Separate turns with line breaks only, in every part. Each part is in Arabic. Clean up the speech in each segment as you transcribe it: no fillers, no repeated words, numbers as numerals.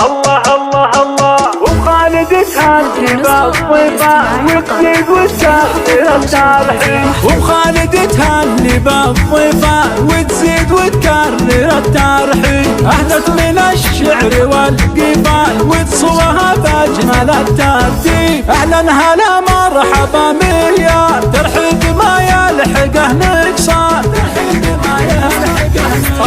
الله الله الله وخالد تهني بالضيفان وتزيد وتكرر الترحيب
وخالد تهني بالضيفان وتزيد وتكرر الترحيب أهدت من الشعر والقفال وتصوها بأجمل الترتيب أهلا هلا مرحبا مليار ترحيب ما يلحقه نقصان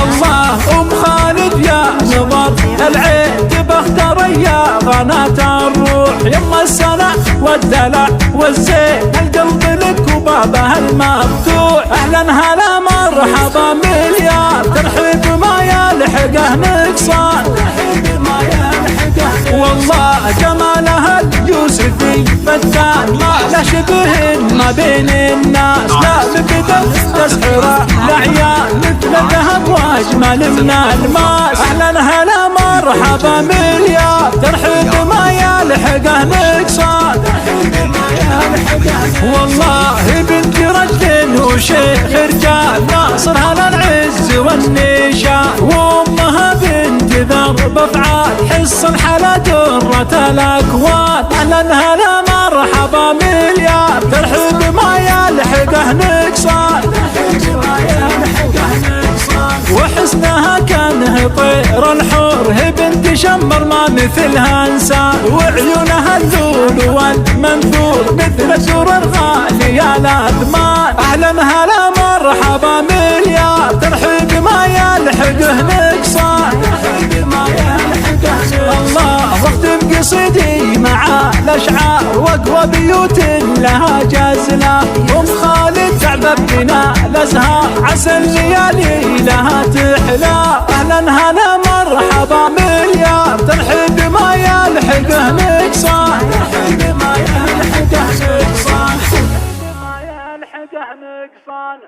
الله أم خالد يا نظر العين تبختر يا غناة الروح يما السنة والدلع والزين القلب لك وبابه المفتوح أهلا هلا مرحبا مليار ترحيب ما يلحقه نقصان والله جمالها اليوسفي فتان ما له شبه ما بين الناس لا بقدر تسحر العيال مثل الذهب واجمل من الماس اهلا هلا مرحبا مليار ترحيب ما يلحقه نقصان والله بنت رجل وشيخ رجال ناصر هلا العز والنشان وامها بنت ذرب افعال حص الحلا درة الاكوان اهلا هلا مرحبا مليار ترحيب ما يلحقه نقصان وحسنها كانه طير الحور هي بنت شمر ما مثلها انسان وعيونها اللول والمنثور مثل الدور الغالية الاثمان اهلا هلا مرحبا مليار ترحيب ما يلحقه نقصان الله واختم قصيدي مع الاشعار واقوى بيوت لها جزله ام خالد تعبب بنا الازهار عسى الليالي لها تحلى اهلا هلا مرحبا مليار ترحيب ما يلحقه نقصان ما يلحقه نقصان